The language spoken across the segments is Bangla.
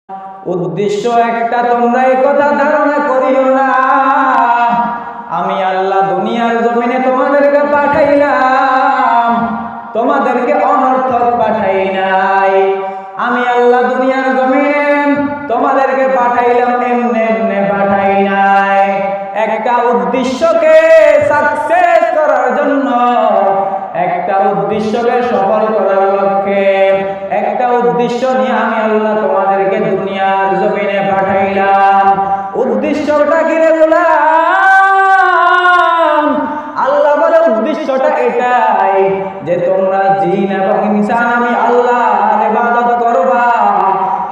উদ্দেশ্য একটা, তোমরা এই কথা ধারণা করিও না আমি আল্লাহ দুনিয়ার জমিনে তোমাদেরকে পাঠাইলাম, তোমাদেরকে অনর্থক পাঠাই নাই। আমি আল্লাহ দুনিয়ার জমিনে তোমাদেরকে পাঠাইলাম এমনি এমনি পাঠাই নাই। একটা উদ্দেশ্যকে সাকসেস করার জন্য, একটা উদ্দেশ্যকে সফল করার লক্ষ্যে, একটা উদ্দেশ্য নিয়ে আমি আল্লাহ তোমাদেরকে দুনিয়ার জমিনে পাঠাইলাম। উদ্দেশ্যটা কি রে গোলাম? আল্লাহ বলে উদ্দেশ্যটা এটাই যে তোমরা জিন এবং ইনসান আমি আল্লাহর ইবাদত করবা।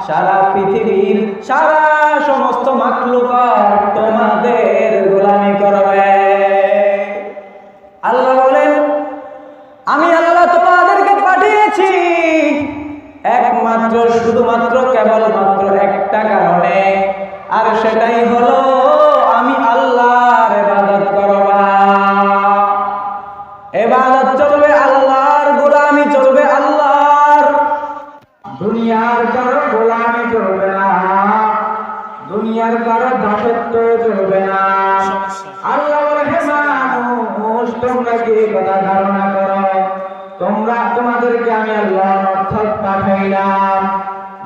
সারা পৃথিবীর সারা সমস্ত মাখলুকাত তোমাদের গোলামি করবে। আল্লাহ বলেন আমি আল্লাহ তোমাদেরকে পাঠিয়েছি একমাত্র শুধুমাত্র কেবলমাত্র একটা কারণে, আর সেটাই হলো আমি আল্লাহর ইবাদত করবা। ইবাদত চলবে আল্লাহর, গোলামি চলবে আল্লাহর। দুনিয়ার কারো গোলামি চলবে না, দুনিয়ার কারো দাসত্ব চলবে না। আল্লাহ বলে হে মানুষ, তোমরা কি কথা ধারণা করো? তোমাদেরকে আমি আল্লাহ অর্থাৎ পাঠাইলাম।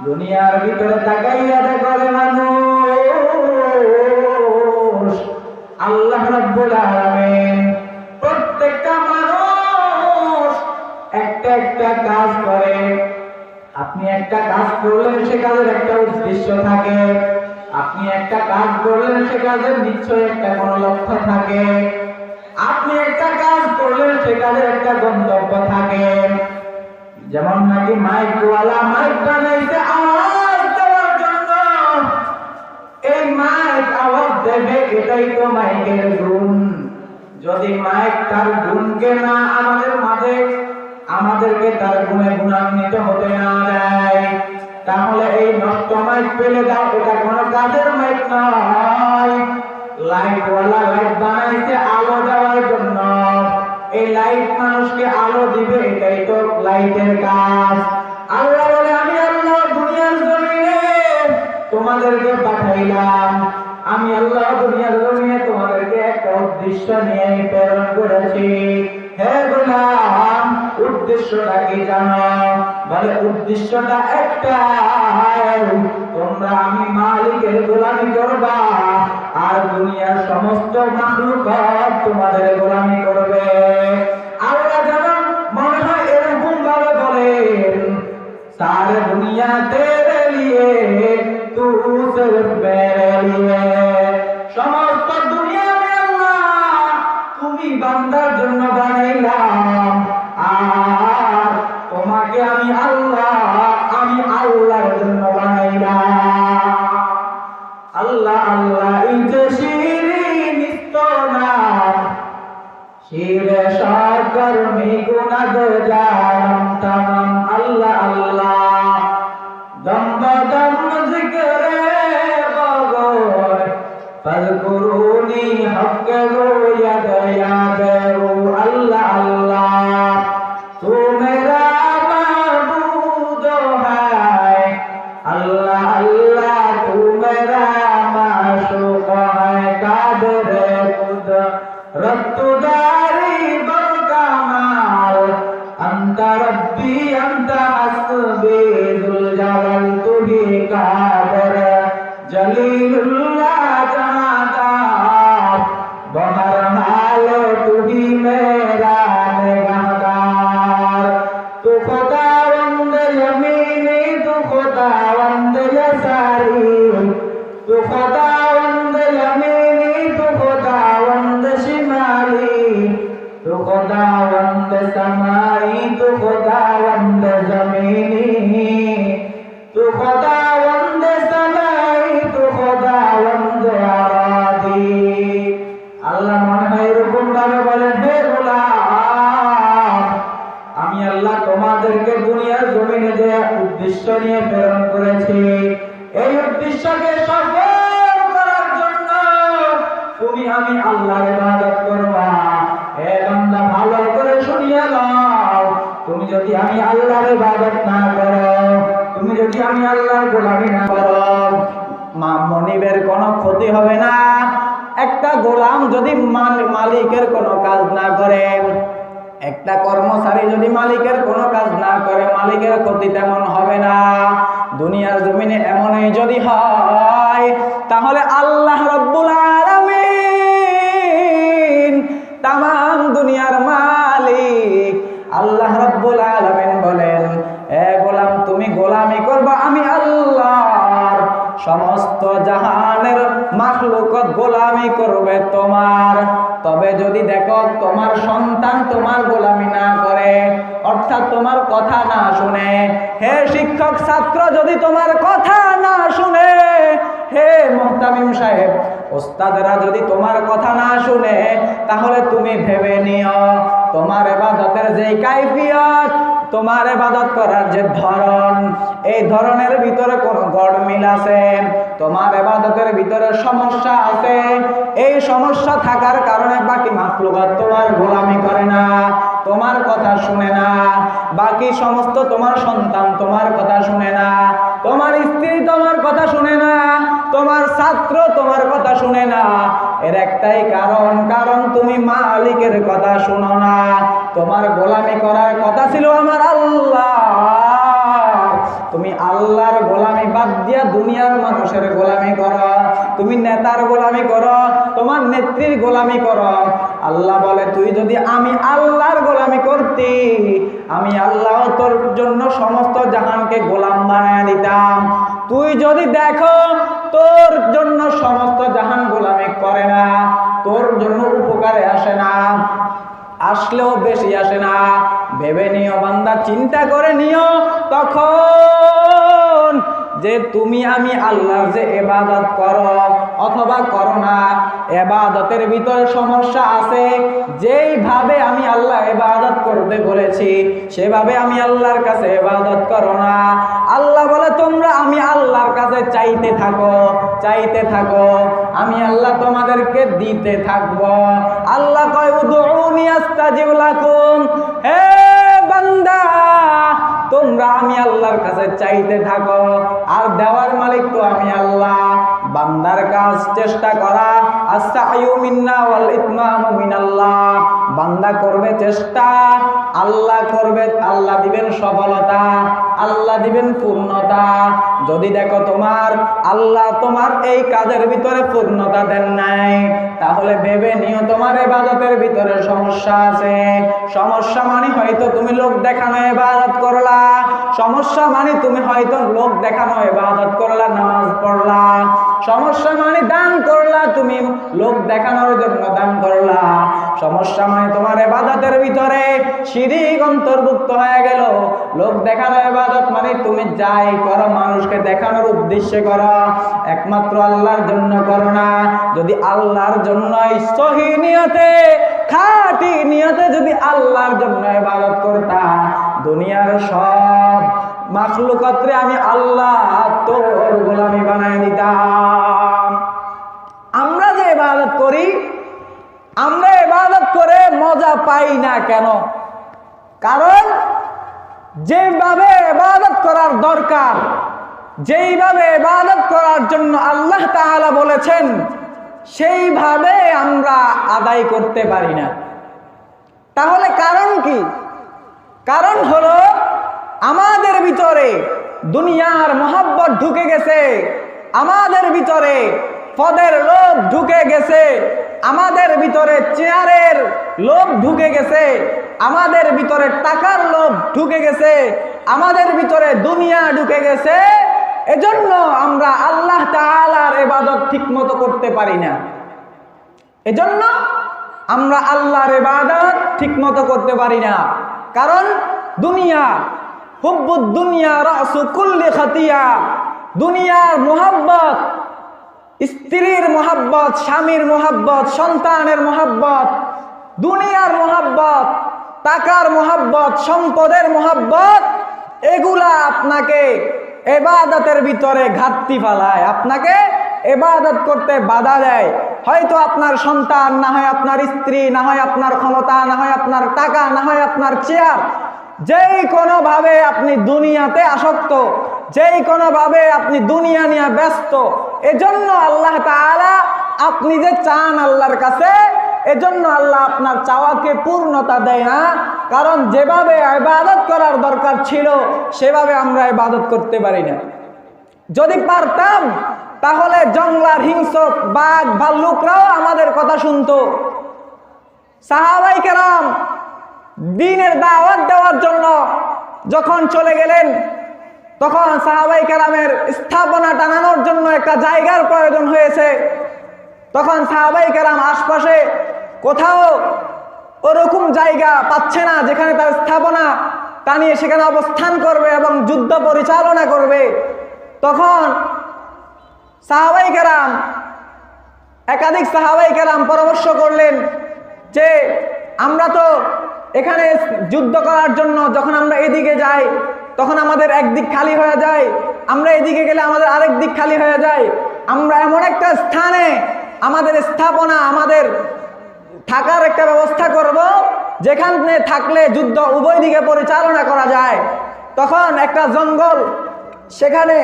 দুনিয়ার ভিতরে তাকাইয়া দেখো মানুষ, আল্লাহ রাব্বুল আলামিন প্রত্যেকটা মানুষ একটা একটা কাজ করে। আপনি একটা কাজ করলেন, সে কাজের একটা উদ্দেশ্য থাকে। আপনি একটা কাজ করলেন, সে কাজের নিশ্চয় একটা কোনো লক্ষ্য থাকে। আপনি একটা কাজ করলেন, সে কাজের একটা গন্তব্য থাকে। যেমন নাকি মাইকওয়ালা মাইক বানাইছে আওয়াজ দেওয়ার জন্য। এই মাইক আওয়াজ দেবে, এটাই তো মাইকের গুণ। যদি মাইক তার গুণকে না আমাদের মাঝে, আমাদেরকে তার গুণে গুণান্বিত হতে না দেয়, তাহলে এই নষ্ট মাইক ফেলে দাও, এটা কোনো কাজের মাইক নয়। লাইটওয়ালা লাইট বানাইছে আলো দেওয়ার জন্য। এই লাইট মানুষকে আলো দিবে, এটাই তো লাইটের কাজ। আল্লাহ বলে আমি আল্লাহ দুনিয়ার জমিনে তোমাদেরকে পাঠাইলাম। আমি আল্লাহ দুনিয়ার জমিনে তোমাদেরকে একটা উদ্দেশ্য নিয়ে প্রেরণ করেছি। হে গোলাম, উদ্দেশ্যটা কি জানো? বলে উদ্দেশ্যটা একটাই, তোমরা আমি মালিকের গোলামি করবা, আর দুনিয়ার সমস্ত মাখলুকাত তোমাদের গোলামি করবে। আল্লাহ যেমন মনে হয় এরকম ভাবে বলেন, সারে দুনিয়া তেরে লিয়ে তু সিরফ মেরে লিয়ে। সমস্ত দুনিয়া আমি আল্লাহ তুমি বান্দার জন্য বানাইলাম, আর তোমাকে আমি আল্লাহর জন্য বানাইলাম। আল্লাহ আল্লাহ এই যে শিরিন ইস্তনাম, শিরে সরকর্মী গুনাহ জানাম তামাম। আল্লাহ আল্লাহ দম দম জিকরে বগর ফাযকুরুনি হক্কে গো ইয়াদ ইয়াদ। আল্লাহ আল্লাহ তু মেরা মাবুদ হ্যায়। আল্লাহ আল্লাহ তু মেরা মাশুক হ্যায়। কাদের কুদরত তুদারি বরকামাল, আনতা রব্বি আনতা হাসবি যুল জালাল তুহি কাদের জলিলুল্লাহ জামাদার। বহর হাল তুহি মেরা নিগাহদার। তু খুদাवंद यमीनी, तू खुदावंद यसारी। तू खुदावंद यमीनी, तू खुदावंद शिमाली। तू खुदावंद समाई, तू खुदावंद जमीनी। तू खुदावंद समाई, तू खुदावंद आरादी। আল্লাহ মনে হয় এরকম ভাবে বলেন, হে গোলাম, আমি আল্লাহ তোমাদেরকে দুনিয়ার জমিনে যে উদ্দেশ্য নিয়ে প্রেরণ করেছি, এই উদ্দেশ্যকে সফল করার জন্য তুমি আমি আল্লাহর ইবাদত করবা। হে বান্দা, ভালো করে শুনিয়া নাও, তুমি যদি আমি আল্লাহর ইবাদত না করো, তুমি যদি আমি আল্লাহর গোলামি না করো, কোনো ক্ষতি হবে না। একটা গোলাম যদি মালিকের কোনো কাজ না করে, একটা কর্মচারী যদি মালিকের কোনো কাজ না করে, মালিকের ক্ষতি তেমন হবে না। দুনিয়ার জমিনে এমনই যদি হয়, তাহলে আল্লাহ রাব্বুল আলামিন তামাম দুনিয়ার মালিক আল্লাহ রাব্বুল আলামিন বলেন, এ গোলাম তুমি গোলামি করবা আমি আল্লাহর, সমস্ত জাহানের মাখলুকত গোলামি করবে তোমার। তবে যদি দেখো তোমার সন্তান তোমার গোলামি না করে, অর্থাৎ তোমার কথা না শুনে, হে শিক্ষক ছাত্র যদি তোমার কথা না শুনে, হে মুহতামিম সাহেব ওস্তাদরা যদি তোমার কথা না শুনে, তাহলে তুমি ভেবে নিও তোমার ইবাদতের যে কাইফিয়ত, তোমার ইবাদত করার যে ধরন, এই ধরনের ভিতরে কোনো গড়মিল আছে, তোমার ইবাদতের ভিতরে সমস্যা আছে। এই সমস্যা থাকার কারণে বাকি মাখলুকাত তোমার গোলামি করে না, তোমার কথা শুনে না। বাকি সমস্ত তোমার সন্তান তোমার কথা শুনে না, তোমার স্ত্রী তোমার কথা শুনে না, তোমার ছাত্র তোমার কথা শুনে না। এর একটাই কারণ, কারণ তুমি মালিকের কথা শুনো না। তোমার গোলামি করার কথা ছিল আমার আল্লাহ, তুমি আল্লাহর গোলামি বাদ দিয়া দুনিয়ার মানুষের গোলামি করো, তুমি নেতার গোলামি করো, তোমার নেত্রীর গোলামি করো। আল্লাহ বলে তুই যদি আমি আল্লাহর গোলামি করতি, আমি আল্লাহ তোর জন্য সমস্ত জাহানকে গোলাম বানায় দিতাম। তুই যদি দেখো তোর জন্য সমস্ত জাহান গোলামি করে না, তোর জন্য উপকারে আসে না, আসলেও বেশি আসে না, ভেবে নিও বান্দা, চিন্তা করে নিও তখন যে তুমি আমি আল্লাহর যে ইবাদত করো অথবা করো না, ইবাদতের ভিতরে সমস্যা আছে। যেইভাবে আমি আল্লাহ ইবাদত করতে বলেছি সেভাবে আমি আল্লাহর কাছে ইবাদত করো না। আল্লাহ বলে তোমরা আমি আল্লাহর কাছে চাইতে থাকো, চাইতে থাকো, আমি আল্লাহ তোমাদেরকে দিতে থাকবো। আল্লাহ কয় উদউনি আস্তাজিব লাকুম, হে বান্দা তোমরা আমি আল্লাহর কাছে চাইতে থাকো, আর দেওয়ার মালিক তো আমি আল্লাহ। বান্দার কাজ চেষ্টা করা, আস-সা'য়ু মিন্না ওয়াল ইতমামু মিনাল্লাহ। বান্দা করবে চেষ্টা, আল্লাহ করবে, আল্লাহ দিবেন সফলতা, আল্লাহ দিবেন পূর্ণতা। যদি দেখো তোমার আল্লাহ তোমার এই কাজের ভিতরে পূর্ণতা দেন নাই, তাহলে ভেবে নিও তোমার ইবাদতের ভিতরে সমস্যা আছে। সমস্যা মানে হয়তো তুমি লোক দেখানো ইবাদত করলা, সমস্যা মানে তুমি হয়তো লোক দেখানো ইবাদত করলা, নামাজ পড়লা। সমস্যা মানে দান করলা, তুমি লোক দেখানোর জন্য দান করলা। সমস্যা মানে তোমার ইবাদতের ভিতরে শিরক অন্তর্ভুক্ত হয়ে গেল। লোক দেখানো ইবাদত মানে তুমি যাই করো মানুষকে দেখানোর উদ্দেশ্যে করো, একমাত্র আল্লাহর জন্য করো না। যদি আল্লাহর জন্য সহি নিয়তে, খাঁটি নিয়তে যদি আল্লাহর জন্য ইবাদত করতা, দুনিয়ার সব মাখলুকাতরে আমি আল্লাহ তোর গোলামি বানায় দিতাম। আমরা যে ইবাদত করি, আমরা ইবাদত করে মজা পাই না কেন? কারণ যেভাবে ইবাদত করার দরকার, যেইভাবে ইবাদত করার জন্য আল্লাহ তাআলা বলেছেন, সেইভাবে আমরা আদায় করতে পারি না। তাহলে কারণ কি? কারণ হলো আমাদের ভিতরে দুনিয়ার মহব্বত ঢুকে গেছে, আমাদের ভিতরে পদের লোভ ঢুকে গেছে, আমাদের ভিতরে চেয়ারের লোভ ঢুকে গেছে, আমাদের ভিতরে টাকার লোভ ঢুকে গেছে, আমাদের ভিতরে দুনিয়া ঢুকে গেছে। এজন্য আমরা আল্লাহ তাআলার ইবাদত ঠিকমতো করতে পারি না। এজন্য আমরা আল্লাহর ইবাদত ঠিকমতো করতে পারি না। কারণ দুনিয়া, হুব্বুদ দুনিয়া রাসু কুল্লি খাতিয়া, দুনিয়ার মোহাব্বত, স্ত্রীর মোহাব্বত, স্বামীর মোহাব্বত, সন্তানের মোহাব্বত, দুনিয়ার মোহাব্বত, টাকার মোহাব্বত, সম্পদের মোহাব্বত, এগুলা আপনাকে ইবাদতের ভিতরে ঘাটতি ফেলায়, আপনাকে ইবাদত করতে বাধা দেয়। হয়তো আপনার সন্তান, না হয় আপনার স্ত্রী, না হয় আপনার ক্ষমতা, না হয় আপনার টাকা, না হয় আপনার চেয়ার, যেই কোনো ভাবে আপনি দুনিয়াতে আসক্ত, যেই কোনো ভাবে আপনি দুনিয়া নিয়ে ব্যস্ত, এজন্য আল্লাহ তাআলা আপনি যে চান আল্লাহর কাছে, এজন্য আল্লাহ আপনার চাওয়াকে পূর্ণতা দেয় না। কারণ যেভাবে ইবাদত করার দরকার ছিল সেভাবে আমরা ইবাদত করতে পারি না। যদি পারতাম তাহলে জঙ্গলার হিংস্র বাঘ ভাল্লুকরাও আমাদের কথা শুনতো। সাহাবায়ে কেরাম দ্বীনের দাওয়াত দেওয়ার জন্য যখন চলে গেলেন, তখন সাহাবায়ে কেরামের স্থাপনা টানানোর জন্য একটা জায়গার প্রয়োজন হয়েছে। তখন সাহাবায়ে কেরাম আশপাশে কোথাও ওরকম জায়গা পাচ্ছে না যেখানে তার স্থাপনা টানিয়ে সেখানে অবস্থান করবে এবং যুদ্ধ পরিচালনা করবে। তখন সাহাবায়ে কেরাম, একাধিক সাহাবায়ে কেরাম পরামর্শ করলেন যে আমরা তো এখানে যুদ্ধ করার জন্য যখন আমরা এদিকে যাই তখন আমাদের একদিক খালি হয়ে যায়, আমরা এদিকে গেলে আমাদের আরেক দিক খালি হয়ে যায়। আমরা এমন একটা স্থানে আমাদের স্থাপনা, আমাদের থাকার একটা ব্যবস্থা করব যেখানে থাকলে যুদ্ধ উভয় দিকে পরিচালনা করা যায়। তখন একটা জঙ্গল, সেখানে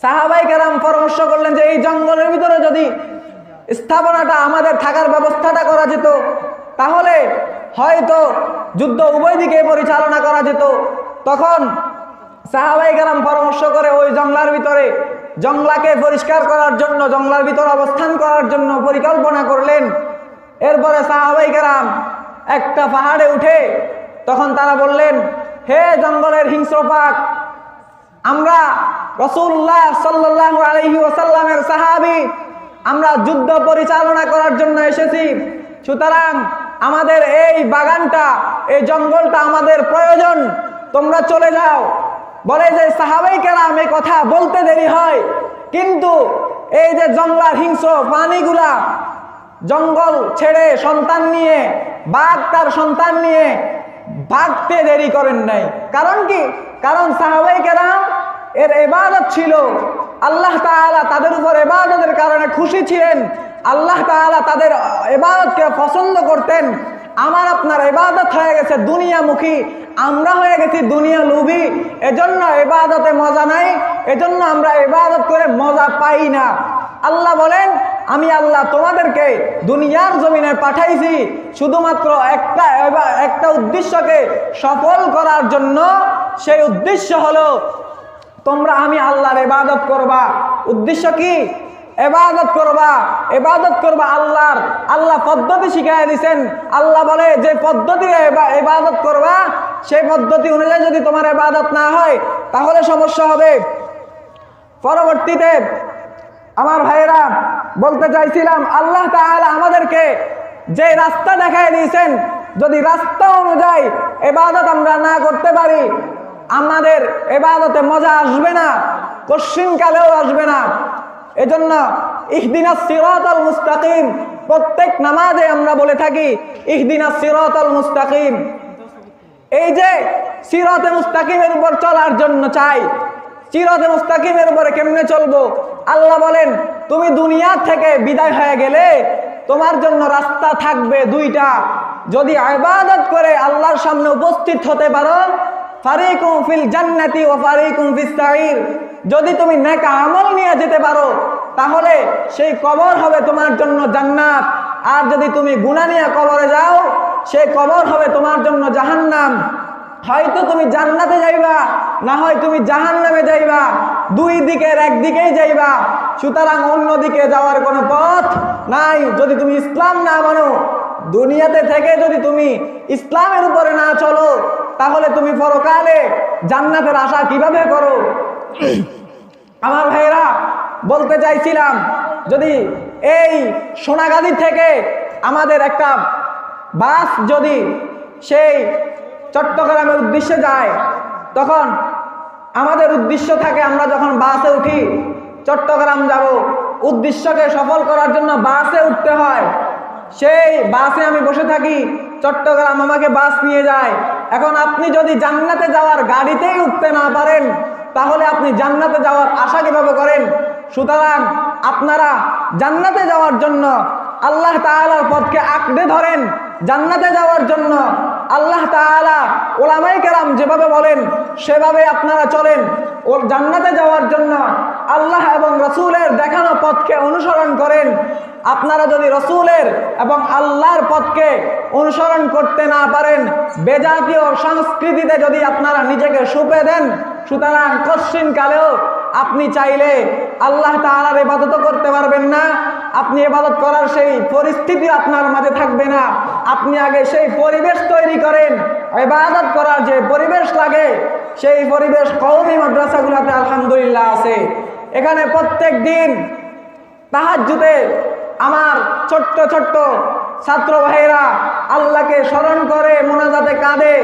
সাহাবায়ে কেরাম পরামর্শ করলেন যে এই জঙ্গলের ভিতরে যদি স্থাপনাটা আমাদের থাকার ব্যবস্থাটা করা যেত তাহলে হয়তো যুদ্ধ উভয় দিকে পরিচালনা করা যেত। তখন সাহাবায়ে কেরাম পরামর্শ করে ওই জঙ্গলার ভিতরে জঙ্গলাকে পরিষ্কার করার জন্য, জঙ্গলার ভিতরে অবস্থান করার জন্য পরিকল্পনা করলেন। এরপরে সাহাবায়ে কেরাম একটা পাহাড়ে উঠে তখন তারা বললেন, হে জঙ্গলের হিংস্র পাক, আমরা রাসূলুল্লাহ সাল্লাল্লাহু আলাইহি ওয়াসাল্লামের সাহাবী, আমরা যুদ্ধ পরিচালনা করার জন্য এসেছি। সুতরাং আমাদের এই বাগানটা, এই জঙ্গলটা আমাদের প্রয়োজন, তোমরা চলে যাও। বলে যে সাহাবায়ে কেরাম এই কথা বলতে দেরি হয়, কিন্তু এই যে জঙ্গলার হিংস্র প্রাণীগুলা জঙ্গল ছেড়ে সন্তান নিয়ে, বাঘ তার সন্তান নিয়ে ভাগতে দেরি করেন নাই। কারণ কি? কারণ সাহাবায়ে কেরাম এর ইবাদত ছিল, আল্লাহ তাআলা তাদের উপর ইবাদতের কারণে খুশি ছিলেন, আল্লাহ তাআলা তাদের ইবাদতকে পছন্দ করতেন। আমার আপনার ইবাদত হয়ে গেছে দুনিয়ামুখী, আমরা হয়ে গেছি দুনিয়া লোভী, এজন্য ইবাদতে মজা নাই, এজন্য আমরা ইবাদত করে মজা পাই না। আল্লাহ বলেন, আমি আল্লাহ তোমাদেরকে দুনিয়ার জমিনে পাঠাইছি শুধুমাত্র একটা উদ্দেশ্যকে সফল করার জন্য। সেই উদ্দেশ্য হলো তোমরা আমি আল্লাহর ইবাদত করবা। উদ্দেশ্য কি? ইবাদত করবা, ইবাদত করবা আল্লাহর। আল্লাহ পদ্ধতি শিখাই দিয়েছেন। আল্লাহ বলে যে পদ্ধতিতে ইবাদত করবা সেই পদ্ধতি অনুযায়ী যদি তোমার ইবাদত না হয় তাহলে সমস্যা হবে। পরবর্তীতে আমার ভাইয়েরা বলতে চাইছিলাম, আল্লাহ তাআলা আমাদেরকে যে রাস্তা দেখায় দিয়েছেন, যদি রাস্তা অনুযায়ী ইবাদত আমরা না করতে পারি আমাদের ইবাদতে মজা আসবে না, কশিনকালেও আসবে না। এজন্য ইহদিনাস সিরাতাল মুস্তাকিম প্রত্যেক নামাজে আমরা বলে থাকি, ইহদিনাস সিরাতাল মুস্তাকিম। এই যে সিরাতে মুস্তাকিমের উপর চলার জন্য চাই, সিরাতে মুস্তাকিমের উপরে কেমনে চলবো? আল্লাহ বলেন, তুমি দুনিয়া থেকে বিদায় হয়ে গেলে তোমার জন্য রাস্তা থাকবে দুইটা। যদি ইবাদত করে আল্লাহর সামনে উপস্থিত হতে পারো, ফারিকুম ফিল জান্নাতি ওয়া ফারিকুম ফিস সাঈর, যদি তুমি নেক আমল নিয়ে যেতে পারো তাহলে সেই কবর হবে তোমার জন্য জান্নাত। আর যদি তুমি গুনাহ নিয়ে কবরে যাও সেই কবর হবে তোমার জন্য জাহান্নাম। হয়তো তুমি জান্নাতে যাইবা, না হয় তুমি জাহান্নামে যাইবা, দুই দিকের একদিকেই যাইবা। সুতরাং অন্যদিকে যাওয়ার কোনো পথ নাই। যদি তুমি ইসলাম না মানো, দুনিয়াতে থেকে যদি তুমি ইসলামের উপরে না চলো, তাহলে তুমি পরকালে জান্নাতের আশা কিভাবে করো? আমার ভাইরা বলতে চাইছিলাম, যদি এই সোনাগাজী থেকে আমাদের একটা বাস যদি সেই চট্টগ্রামের উদ্দেশ্যে যায়, তখন আমাদের উদ্দেশ্য থাকে আমরা যখন বাসে উঠি চট্টগ্রাম যাব, উদ্দেশ্যকে সফল করার জন্য বাসে উঠতে হয়। সেই বাসে আমি বসে থাকি, চট্টগ্রাম আমাকে বাস নিয়ে যায়। এখন আপনি যদি জান্নাতে যাওয়ার গাড়িতেই উঠতে না পারেন তাহলে আপনি জান্নাতে যাওয়ার আশা কিভাবে করেন? সুতরাং আপনারা জান্নাতে যাওয়ার জন্য আল্লাহ তাআলার পথকে আঁকড়ে ধরেন। জান্নাতে যাওয়ার জন্য আল্লাহ তাআলা উলামায়ে কেরাম যেভাবে বলেন সেভাবে আপনারা চলেন। ও জান্নাতে যাওয়ার জন্য আল্লাহ এবং রাসূলের দেখানো পথকে অনুসরণ করেন। আপনারা যদি রাসূলের এবং আল্লাহর পথকে অনুসরণ করতে না পারেন, বেজাতীয় সংস্কৃতিতে যদি আপনারা নিজেকে সুপে দেন, সুতরাং কশ্চিন কালেও আপনি চাইলে আল্লাহ তাআলার ইবাদত করতে পারবেন না। আপনি ইবাদত করার সেই পরিস্থিতি আপনার মাঝে থাকবে না। আপনি আগে সেই পরিবেশ তৈরি করেন। ইবাদত করার যে পরিবেশ লাগে সেই পরিবেশ কওমি মাদ্রাসাগুলোতে আলহামদুলিল্লাহ আছে। এখানে প্রত্যেক দিন তাহাজ্জুদে আমার ছোট্ট ছোট্ট ছাত্র ভাইরা আল্লাহকে স্মরণ করে মোনাজাতে কাঁদে,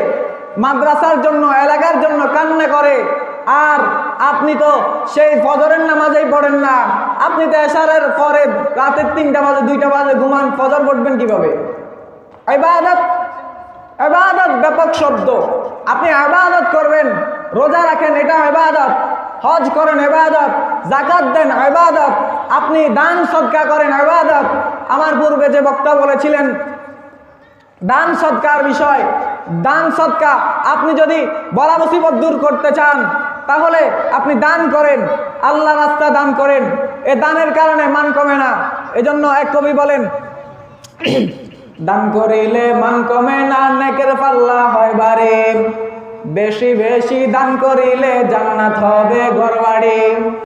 মাদ্রাসার জন্য এলাকার জন্য কান্না করে। আর আপনি তো সেই ফজরের নামাজেই পড়েন না, আপনি তো এশারের পরে রাতের 3টা বাজে 2টা বাজে ঘুমান, ফজর পড়বেন কিভাবে? ইবাদত ইবাদত ব্যাপক শব্দ। আপনি ইবাদত করবেন, রোজা রাখেন, এটা ইবাদত। হজ করেন, ইবাদত। যাকাত দেন, ইবাদত। আপনি দান সদকা করেন, ইবাদত। আমার পূর্বে যে বক্তা বলেছিলেন দান সদকার বিষয়, দান সদকা আপনি যদি বলা মুসিবত দূর করতে চান তাহলে আপনি দান করেন, আল্লাহ রাস্তা দান করেন। এ দানের কারণে মান কমে না। এজন্য এক কবি বলেন, দান করিলে মান কমে না, নেকের পাল্লা হয় ভারী, বেশি বেশি দান করিলে জান্নাত হবে ঘরবাড়ি।